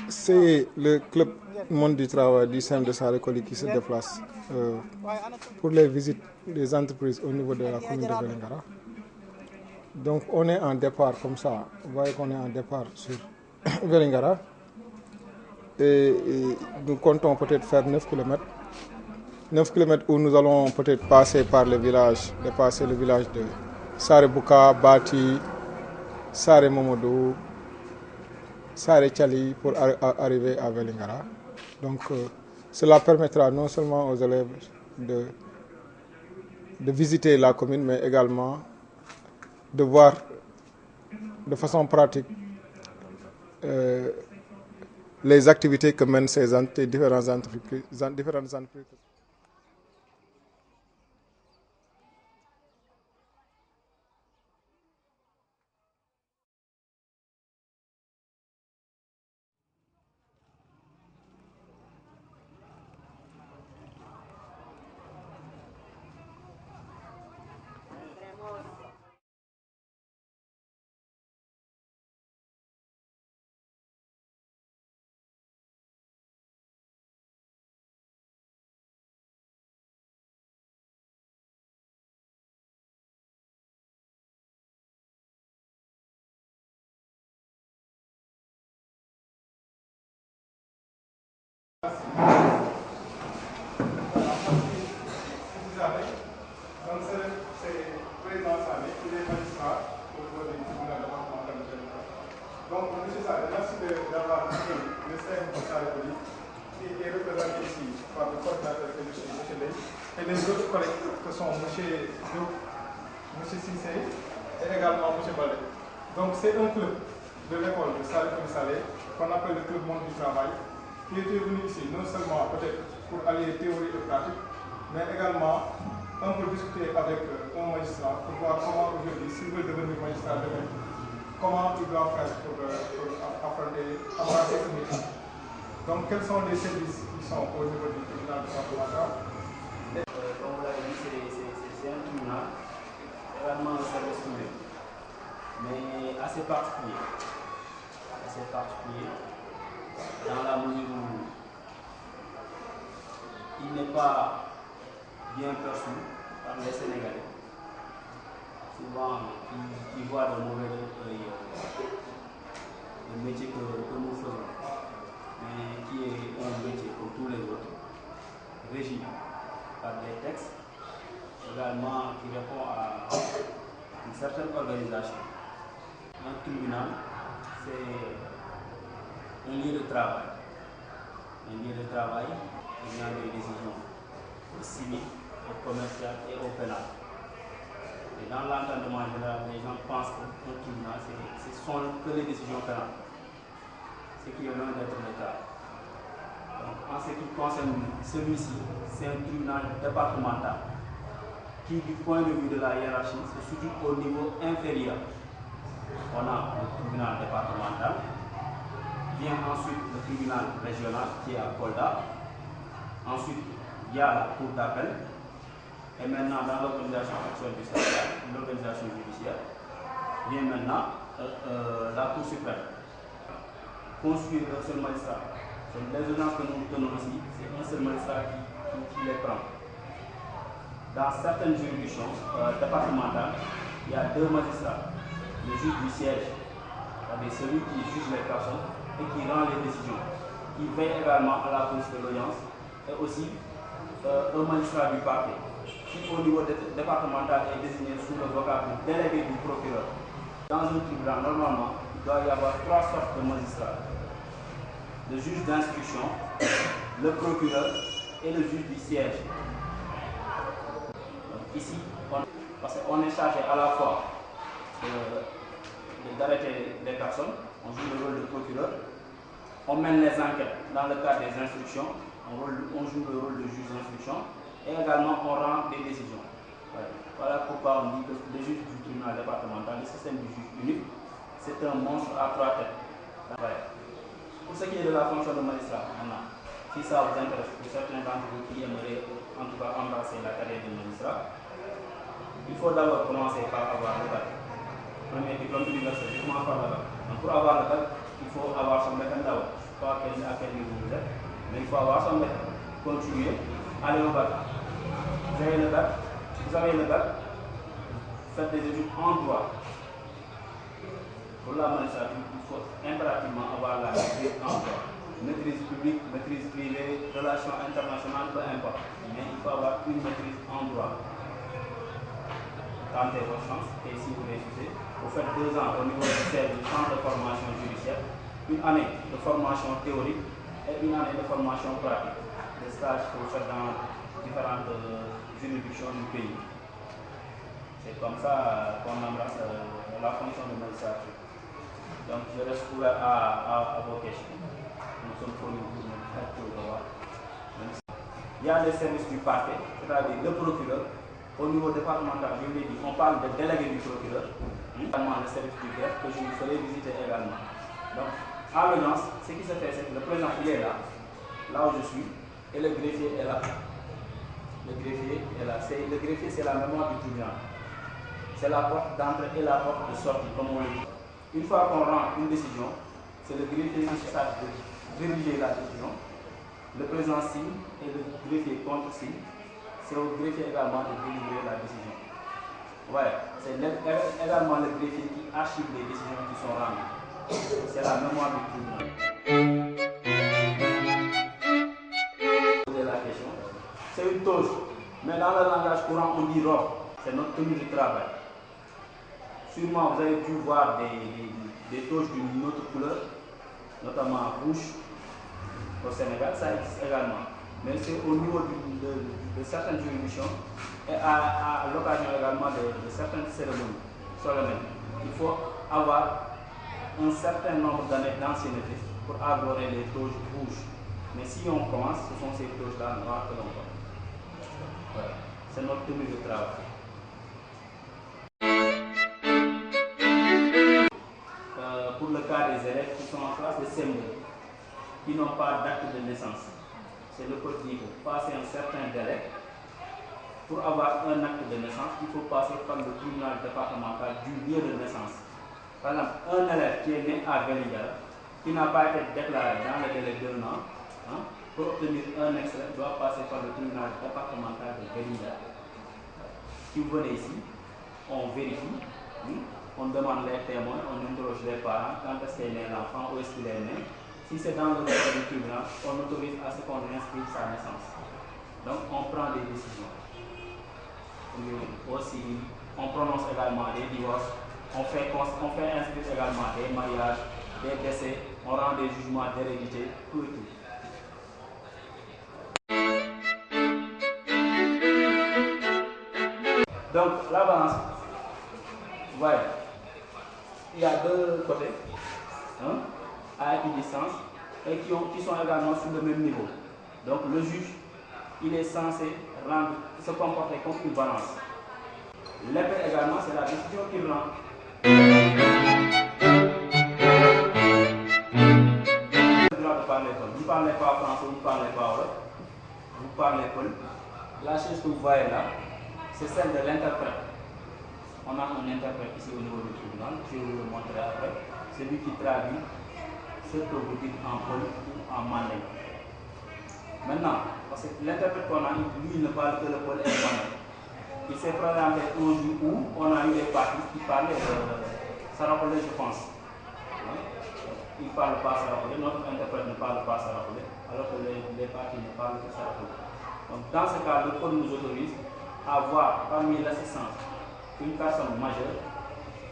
C'est le club Monde du Travail du sein de Sarekoli qui se déplace pour les visites des entreprises au niveau de la commune de Vélingara. Donc on est en départ comme ça, vous voyez qu'on est en départ sur Vélingara et nous comptons peut-être faire 9 km. 9 km où nous allons peut-être passer par le village, dépasser le village de Sarebouka, Bati, Sare Momodou, Sare Tchali pour arriver à Vélingara. Donc cela permettra non seulement aux élèves de visiter la commune, mais également de voir de façon pratique les activités que mènent ces différentes entreprises. Donc c'est président Sané, il est magistrat au niveau du tribunal départemental de Vélingara. Donc M. Sané, merci d'avoir pris le CM de Sarekoli, qui est représenté ici par le coordinateur que je suis, M. Ley, et les autres collègues que sont M. Diop, M. Sissé et également M. Ballet. Donc c'est un club de l'école de Sarekoli Salé, qu'on appelle le club Monde du Travail, qui était venu ici non seulement peut-être pour allier théorie et pratique, mais également on peut discuter avec un magistrat pour voir comment aujourd'hui, s'il veut devenir magistrat demain, comment il doit faire pour embrasser ce métier. Donc quels sont les services qui sont au niveau du tribunal départemental? Comme vous l'avez dit, c'est un tribunal, également un service public, mais assez particulier. Assez particulier, dans la mesure où il n'est pas bien perçu par les Sénégalais, souvent qui voient de mauvais œil le métier que nous faisons, mais qui est un métier comme tous les autres, régi par des textes, également qui répond à une certaine organisation. Un tribunal, c'est un lieu de travail. Un lieu de travail, il y a des décisions au civil, au commercial et au pénal. Et dans l'entendement général, les gens pensent qu'un tribunal, ce sont que les décisions pénales, ce qui est loin d'être le cas. Donc, en ce qui concerne celui-ci, c'est un tribunal départemental qui, du point de vue de la hiérarchie, se situe au niveau inférieur. On a le tribunal départemental, vient ensuite le tribunal régional qui est à Kolda, ensuite il y a la cour d'appel, et maintenant dans l'organisation actuelle du Sénégal, l'organisation judiciaire, vient maintenant la Cour suprême. Construire un seul magistrat. Les ordonnances que nous tenons ici, c'est un seul magistrat qui les prend. Dans certaines juridictions départementales, il y a 2 magistrats. Le juge du siège, c'est-à-dire celui qui juge les personnes et qui rend les décisions, qui veille également à la police de l'audience, et aussi un magistrat du parquet, qui au niveau départemental est désigné sous le vocable de délégué du procureur. Dans un tribunal, normalement, il doit y avoir 3 sortes de magistrats. Le juge d'instruction, le procureur et le juge du siège. Donc ici, parce qu'on est chargé à la fois d'arrêter les personnes, on joue le rôle de procureur, on mène les enquêtes dans le cadre des instructions, on joue le rôle de juge d'instruction et également on rend des décisions. Voilà pourquoi on dit que le juge du tribunal départemental, le système du juge unique, c'est un monstre à 3 têtes. Pour ce qui est de la fonction de magistrat, maintenant, si ça vous intéresse, pour certains d'entre vous qui aimeraient en tout cas embrasser la carrière de magistrat, il faut d'abord commencer par avoir le bac. Premier diplôme universitaire, je commence par le bac. Donc pour avoir le bac, il faut avoir son méthode d'abord. Pas à quel niveau vous êtes, mais il faut avoir son méthode. Continuer, aller au bac. Vous avez le bac, faites des études en droit. Pour la magistrature, il faut impérativement avoir la maîtrise en droit. Maîtrise publique, maîtrise privée, relations internationales, peu importe. Mais il faut avoir une maîtrise en droit. Tentez vos chances et si vous réussissez, vous faites 2 ans au niveau du centre de formation judiciaire, une année de formation théorique et une année de formation pratique. Des stages que vous faites dans différentes juridictions du pays. C'est comme ça qu'on embrasse la fonction de magistrature. Donc je reste ouvert à vos questions. Nous sommes fournis pour le voir. Il y a les services du parquet, c'est-à-dire le procureur. Au niveau départemental, je vous l'ai dit, on parle de délégué du procureur, également le service du greffe que je vous ferai visiter également. Donc, à l'audience, ce qui se fait, c'est que le président il est là où je suis, et le greffier est là. Le greffier est là. Le greffier, c'est la mémoire du tribunal. C'est la porte d'entrée et la porte de sortie, comme on le dit. Une fois qu'on rend une décision, c'est le greffier qui se charge de vérifier la décision. Le président signe et le greffier contre-signe. C'est au greffier également de délivrer la décision. Ouais, c'est également le greffier qui archive les décisions qui sont rendues. C'est la mémoire du tribunal. La question, c'est une toge, mais dans le langage courant, on dit robe. C'est notre tenue de travail. Sûrement, vous avez dû voir des toges d'une autre couleur, notamment rouge. Au Sénégal, ça existe également. Mais c'est au niveau de certaines juridictions et à l'occasion également de certaines cérémonies solennelles. Il faut avoir un certain nombre d'années d'ancienneté pour arborer les toges rouges. Mais si on commence, ce sont ces toges-là noires que l'on porte. Voilà. C'est notre tenue de travail. Pour le cas des élèves qui sont en classe de CM2, qui n'ont pas d'acte de naissance, c'est le code dit pour passer un certain délai. Pour avoir un acte de naissance, il faut passer par le tribunal départemental du lieu de naissance. Par exemple, un élève qui est né à Vélingara, qui n'a pas été déclaré dans le délai de 1 an, pour obtenir un extrait, doit passer par le tribunal départemental de Vélingara. Si vous venez ici, on vérifie, on demande les témoins, on interroge les parents, quand est-ce qu'est né l'enfant, où est-ce qu'il est né. Si c'est dans le cadre du tribunal, on autorise à ce qu'on inscrive sa naissance. Donc on prend des décisions. Aussi, on prononce également des divorces, on fait inscrire également des mariages, des décès, on rend des jugements d'hérédité, tout et tout. Donc la balance, voilà. Il y a 2 côtés, à équidistance, et qui sont également sur le même niveau. Donc le juge, il est censé se comporter comme une balance. L'épée également, c'est la décision qu'il rend. Le droit de parler Paul. Vous ne parlez pas français, vous ne parlez pas wolof, vous parlez Paul. La chose que vous voyez là, c'est celle de l'interprète. On a un interprète ici au niveau du tribunal, je vais vous le montrer après. C'est lui qui traduit ce que vous dites en Paul ou en mandé. Maintenant, parce que l'interprète qu'on a, lui, il ne parle que le Paul et le mandé. Il s'est présenté un jour où on a eu des parties qui parlaient de Sarapolais, je pense. Il ne parle pas Sarapolais, notre interprète ne parle pas Sarapolais, alors que les parties ne parlent que Sarapolais. Donc, dans ce cas, le code nous autorise à voir parmi l'assistance une personne majeure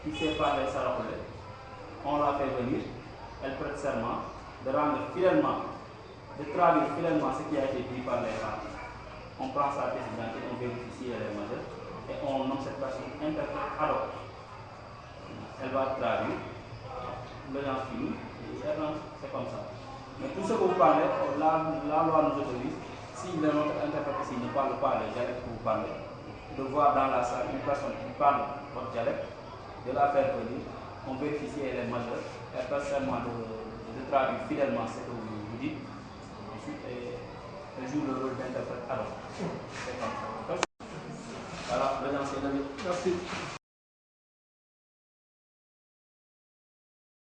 qui sait parler Sarapolais. On la fait venir, elle prête serment de rendre fidèlement, de traduire fidèlement ce qui a été dit par les parties. On prend sa pièce d'identité, on vérifie si elle est majeure et on nomme cette personne interprète ad hoc. Elle va traduire, l'audience finie, et elle rentre, c'est comme ça. Mais tout ce que vous parlez, la loi nous autorise, si notre interprète ici ne parle pas le dialecte que vous parlez, de voir dans la salle une personne qui parle votre dialecte, de la faire venir, on vérifie si elle est majeure, elle passe seulement de traduire fidèlement ce que vous dites, ensuite elle joue le rôle d'interprète ad hoc. C'est comme ça. Voilà, l'audience est levée. Merci.